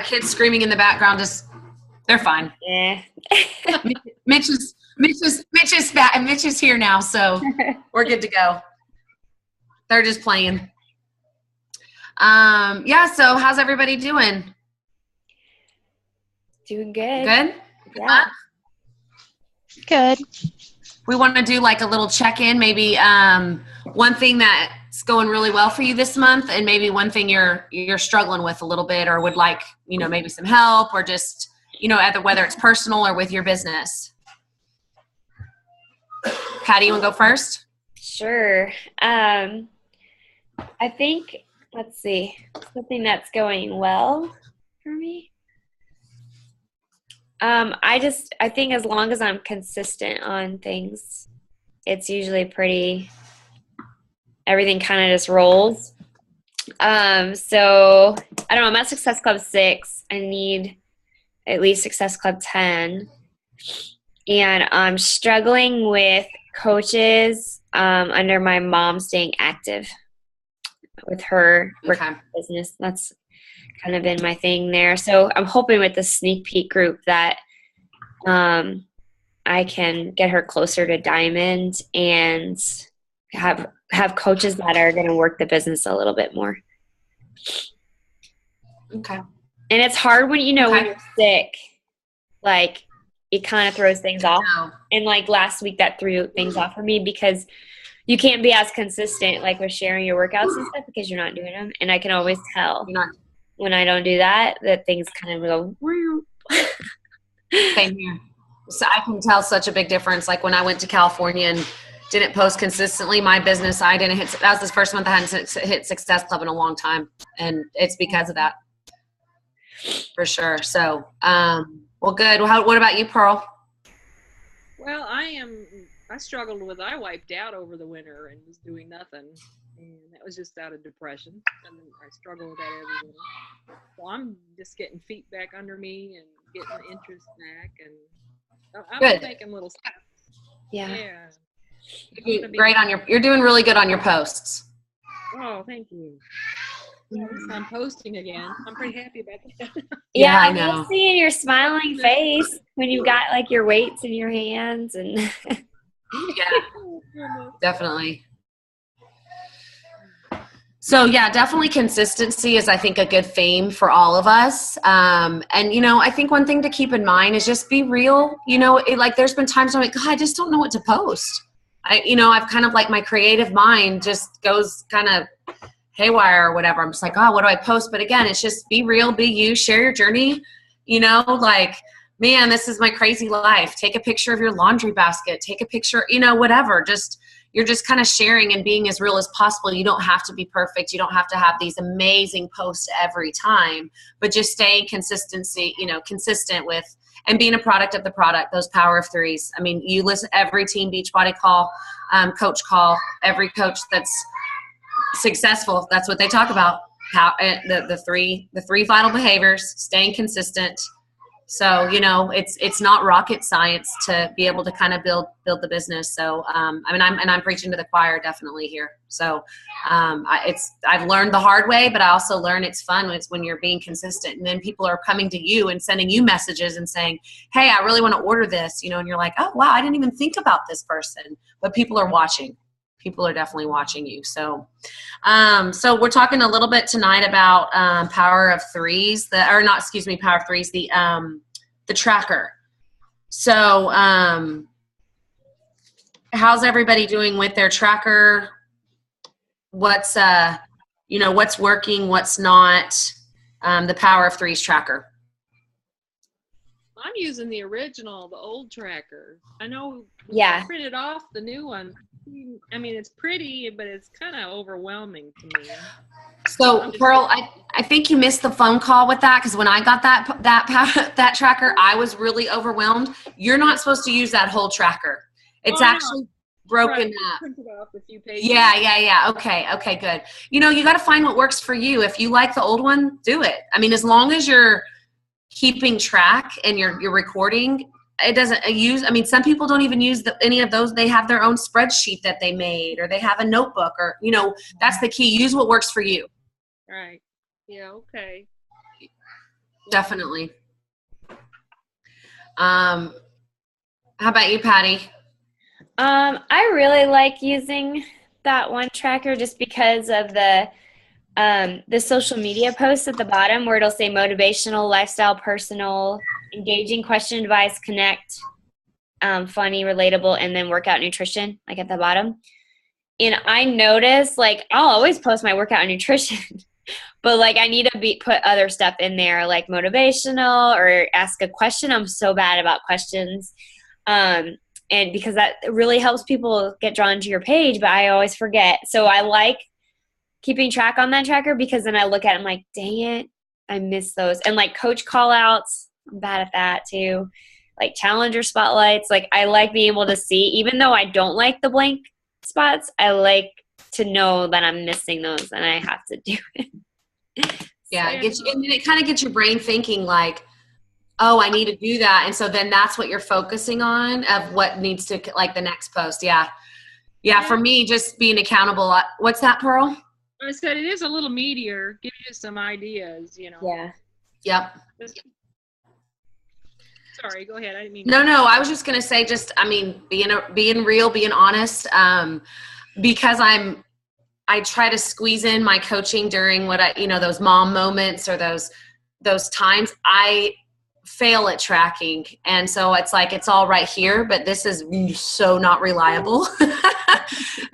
kids screaming in the background. Just they're fine. Yeah. Mitch is here now, so we're good to go. They're just playing. Yeah. So how's everybody doing? Doing good. Good. Yeah. Good. We want to do like a little check-in, maybe one thing that's going really well for you this month, and maybe one thing you're struggling with a little bit, or would like, maybe some help, or just, whether it's personal or with your business. Patty, you want to go first? Sure. I think, let's see, something that's going well for me. I think as long as I'm consistent on things, it's usually everything kind of just rolls. So I don't know, I'm at Success Club 6. I need at least Success Club 10. And I'm struggling with coaches under my mom staying active with her business. That's kind of been my thing there. So I'm hoping with the sneak peek group that I can get her closer to Diamond and have coaches that are going to work the business a little bit more. Okay. And it's hard when when you're sick, like it kind of throws things off. And like last week that threw things off for me because you can't be as consistent like with sharing your workouts and stuff because you're not doing them. And I can always tell when I don't do that things kind of go. Same here. So I can tell such a big difference. Like when I went to California and didn't post consistently, my business, that was the first month I hadn't hit Success Club in a long time. And it's because of that. For sure. So, well, good. What about you, Pearl? Well, I struggled with, I wiped out over the winter and was doing nothing. And that was just out of depression. And I struggle with that every winter. So I'm just getting feet back under me and getting the interest back. And I'm making little steps. Yeah. You're doing really good on your posts. Oh, thank you. At least I'm posting again. I'm pretty happy about that. Yeah, I know. I'm seeing your smiling face when you've got like your weights in your hands and yeah, definitely. So yeah, definitely consistency is, I think, a good theme for all of us. And I think one thing to keep in mind is just be real. There's been times I'm like, God, I just don't know what to post. I've kind of like my creative mind just goes kind of haywire or whatever. I'm just like, oh, what do I post? But again, it's just be real, be you, share your journey, man, this is my crazy life. Take a picture of your laundry basket, take a picture, whatever. You're just kind of sharing and being as real as possible. You don't have to be perfect. You don't have to have these amazing posts every time, but just staying consistent with, and being a product of the product, those power of threes. I mean, you listen every Team Beachbody call, coach call, every coach that's successful, that's what they talk about. The three vital behaviors, staying consistent. So, it's not rocket science to be able to kind of build the business. So, I'm preaching to the choir definitely here. So, I've learned the hard way, but I also learn it's fun when you're being consistent, and then people are coming to you and sending you messages and saying, hey, I really want to order this, and you're like, oh, wow, I didn't even think about this person, but people are watching. People are definitely watching you. So, so we're talking a little bit tonight about power of threes, power of threes, the tracker. So, how's everybody doing with their tracker? What's what's working, what's not? The power of threes tracker. I'm using the original, the old tracker. I know. Yeah. I printed off the new one. I mean, it's pretty, but it's kind of overwhelming to me. So, Pearl, I think you missed the phone call with that, because when I got that tracker, I was really overwhelmed. You're not supposed to use that whole tracker. It's actually broken up. Printed off a few pages. Yeah. Okay, good. You got to find what works for you. If you like the old one, do it. I mean, as long as you're keeping track and you're recording, it doesn't use, I mean, some people don't even use any of those. They have their own spreadsheet that they made, or they have a notebook, or, that's the key. Use what works for you. Right. Yeah. Okay. Definitely. How about you, Patty? I really like using that one tracker just because of the social media posts at the bottom where it'll say motivational, lifestyle, personal, engaging, question, advice, connect, funny, relatable, and then workout nutrition, like at the bottom. And I notice, like, I'll always post my workout and nutrition, but like I need to put other stuff in there, like motivational or ask a question. I'm so bad about questions. And because that really helps people get drawn to your page, but I always forget. So I like keeping track on that tracker because then I look at it, I'm like, dang it, I miss those. And like coach call outs, I'm bad at that too. Like challenger spotlights, like I like being able to see, even though I don't like the blank spots, I like to know that I'm missing those and I have to do it. Yeah, it gets you, and then it kind of gets your brain thinking like, oh, I need to do that. And so then that's what you're focusing on of what needs to, like the next post. Yeah. Yeah. For me, just being accountable. What's that, Pearl? I said it is a little meatier, give you some ideas, you know. Yeah. Yep. Sorry, go ahead. I didn't mean. No, I was just going to say, just, I mean, being real, being honest, because I try to squeeze in my coaching during those mom moments or those times I fail at tracking. And so it's like, it's all right here, but this is so not reliable.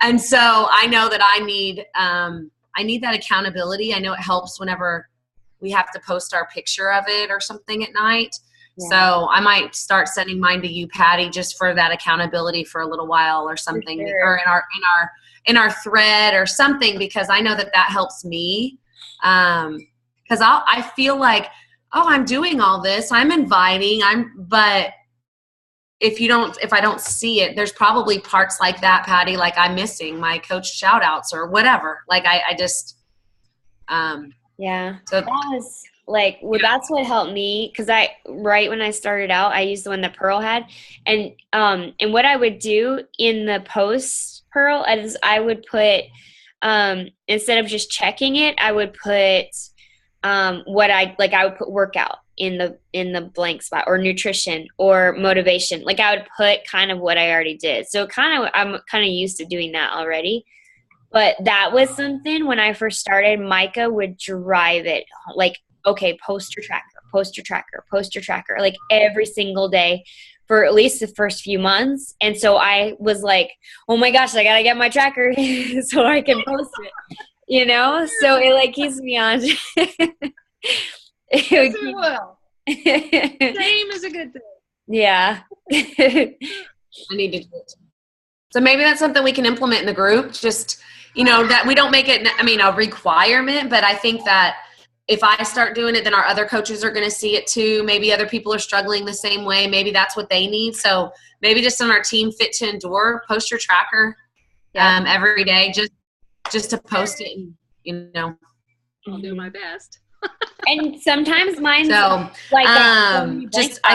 And so I know that I need that accountability. I know it helps whenever we have to post our picture of it or something at night. Yeah. So I might start sending mine to you, Patty, just for that accountability for a little while or something, sure. Or in our thread or something, because I know that helps me. Because I feel like, oh, I'm doing all this, I'm inviting, but if I don't see it, there's probably parts like that, Patty, like I'm missing my coach shout outs or whatever. Like I just, yeah. So that was like, well, yeah. That's what helped me. Cause right when I started out, I used the one that Pearl had. And what I would do in the post, Pearl, is I would put, instead of just checking it, I would put, I would put workout in the blank spot, or nutrition or motivation. Like I would put kind of what I already did. So I'm kind of used to doing that already. But that was something when I first started, Micah would drive it. Like, okay, post your tracker, like every single day for at least the first few months. And so I was like, oh my gosh, I got to get my tracker so I can post it, you know? So it like keeps me on. Well, same is a good thing. Yeah. I need to do it. So maybe that's something we can implement in the group. Just, that we don't make it, a requirement, but I think that if I start doing it, then our other coaches are going to see it too. Maybe other people are struggling the same way. Maybe that's what they need. So maybe just on our team Fit to Endure, post your tracker every day, just to post it and, I'll do my best. And sometimes mine's I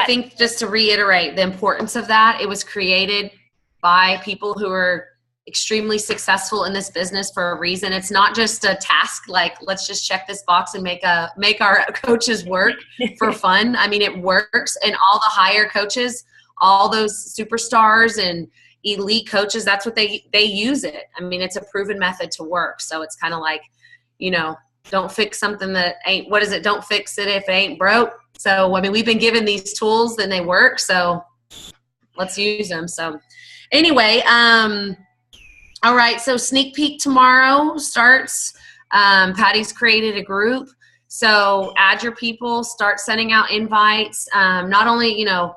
think just to reiterate the importance of that, it was created by people who are extremely successful in this business for a reason. It's not just a task like, let's just check this box and make our coaches work for fun. I mean, it works. And all the higher coaches, all those superstars and elite coaches, that's what they use it. I mean, it's a proven method to work. So it's kind of like, don't fix something that ain't, what is it? Don't fix it if it ain't broke. So, we've been given these tools and they work. So let's use them. So anyway, all right. So sneak peek tomorrow starts. Patty's created a group. So add your people, start sending out invites. Not only, not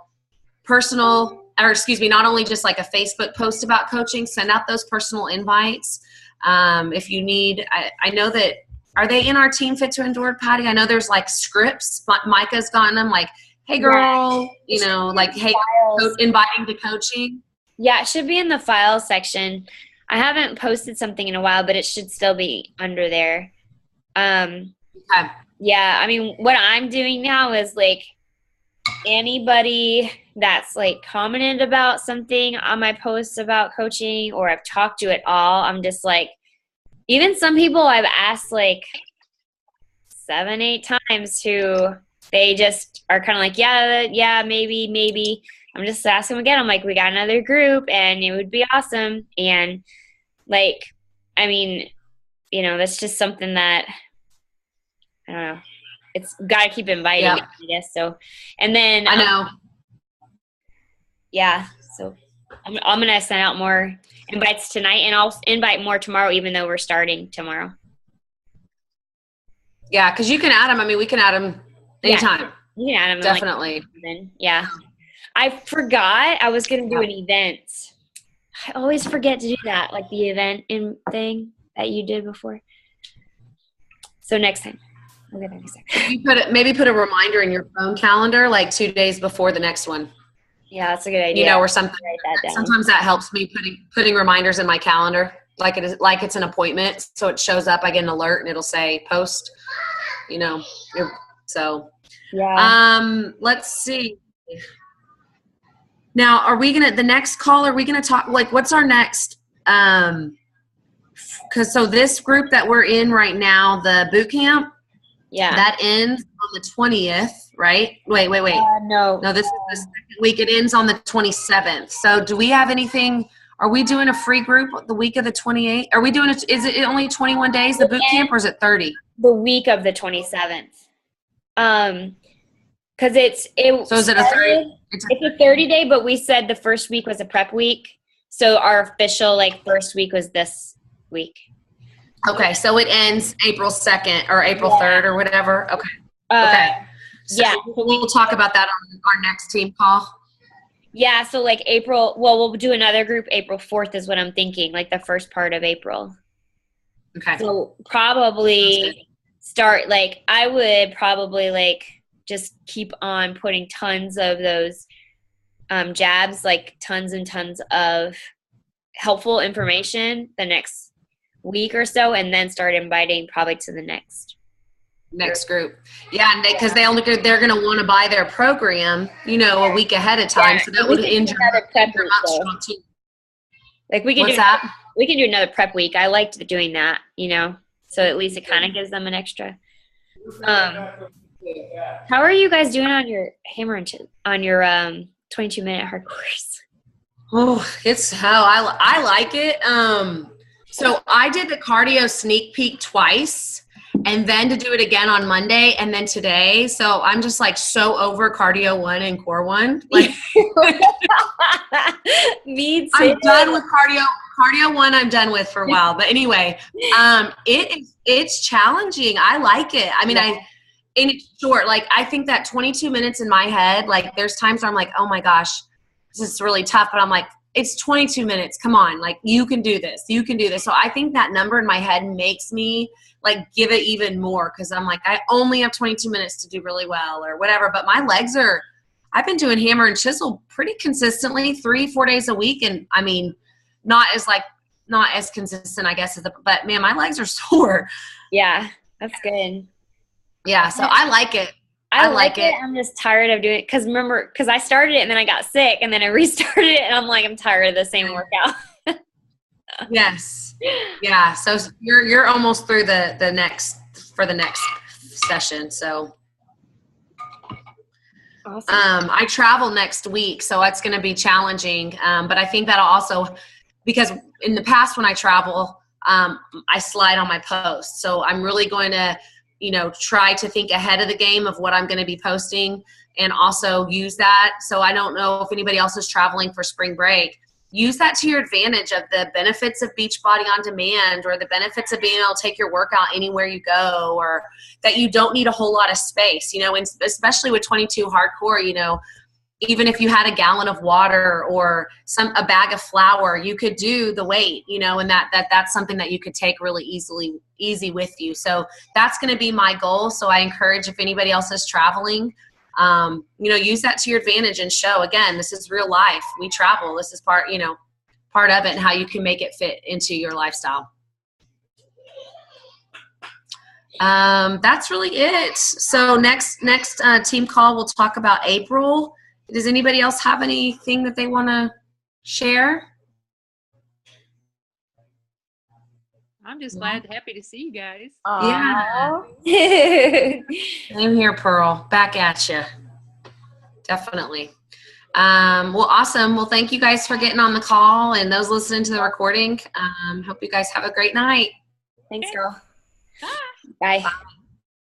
only just like a Facebook post about coaching, send out those personal invites. If you need, I know that, are they in our Team Fit to Endure, Patty? I know there's like scripts. Micah's gotten them like, hey girl, like, hey, inviting to coaching. Yeah, it should be in the file section. I haven't posted something in a while, but it should still be under there. Okay. Yeah, what I'm doing now is like anybody that's like commented about something on my posts about coaching or I've talked to at all, I'm just like, even some people I've asked like 7-8 times who they just are kind of like, yeah, maybe. I'm just asking them again. I'm like, we got another group and it would be awesome. And like, I mean, you know, that's just something that, I don't know. It's got to keep inviting, Yeah. I guess. So, and then I know. Yeah, so I'm gonna send out more invites tonight, and I'll invite more tomorrow, even though we're starting tomorrow. Yeah, because you can add them. I mean, we can add them anytime. You can add them. Definitely. Yeah. I forgot I was gonna do an event. I always forget to do that, like the event thing that you did before. So next time. I'll get that next time. You maybe put a reminder in your phone calendar, like 2 days before the next one. Yeah, that's a good idea. You know, or something. Write that down. Sometimes that helps me putting reminders in my calendar, like it's an appointment, so it shows up. I get an alert, and it'll say post. You know, so. Yeah. Let's see. Now, are we the next call? Are we gonna talk? Like, what's our next? Because so this group that we're in right now, the boot camp. Yeah. That ends on the 20th, right? Wait. No, this is the second week. It ends on the 27th. So do we have anything? Are we doing a free group the week of the 28th? Are we doing it? Is it only 21 days, the boot camp, or is it 30? The week of the 27th. Because So is it a 30? It's a 30-day, but we said the first week was a prep week. So our official first week was this week. Okay, so it ends April 2nd or April 3rd or whatever. Okay. Okay. So yeah. We'll talk about that on our next team call. Yeah, so April, we'll do another group April 4th is what I'm thinking, the first part of April. Okay. So probably start, I would probably just keep on putting tons of those jabs, tons and tons of helpful information the next week or so, and then start inviting probably to the next group. Yeah, because they're going to want to buy their program, a week ahead of time. Yeah, so that would end your month strong too. We can do another prep week. I liked doing that, so at least it kind of gives them an extra. How are you guys doing on your on your 22-minute hard course? Oh, it's hell. I like it. So I did the cardio sneak peek twice, and then to do it again on Monday and then today. So I'm just so over cardio 1 and core 1. Me too. I'm done with cardio 1. I'm done with for a while. But anyway, it's challenging. I like it. I mean, and it's short. I think that 22 minutes in my head, there's times where I'm like, oh my gosh, this is really tough. But I'm like, it's 22 minutes. Come on. You can do this. You can do this. So I think that number in my head makes me give it even more. Cause I'm I only have 22 minutes to do really well or whatever. But my legs I've been doing hammer and chisel pretty consistently 3-4 days a week. And I mean, not as consistent, I guess, but man, my legs are sore. Yeah. That's good. Yeah. So I like it. I like it. I'm just tired of doing it because I started it and then I got sick and then I restarted it and I'm tired of the same workout. Yes. Yeah. So you're almost through the next session. So awesome. I travel next week, so it's going to be challenging. But I think that'll also, because in the past when I travel, I slide on my posts. So I'm really going to try to think ahead of the game of what I'm going to be posting and also use that. So I don't know if anybody else is traveling for spring break. Use that to your advantage of the benefits of Beachbody on Demand or the benefits of being able to take your workout anywhere you go, or that you don't need a whole lot of space, and especially with 22 hardcore, even if you had a gallon of water or a bag of flour, you could do the weight, and that's something that you could take really easy with you. So that's going to be my goal. So I encourage, if anybody else is traveling, use that to your advantage and show, again, this is real life. We travel. This is part of it, and how you can make it fit into your lifestyle. That's really it. So next team call, we'll talk about April. Does anybody else have anything that they want to share? I'm just Yeah. happy to see you guys. Yeah. Yeah. Same here, Pearl. Back at you. Definitely. Well, awesome. Well, thank you guys for getting on the call, and those listening to the recording. Hope you guys have a great night. Thanks, girl. Bye. Bye.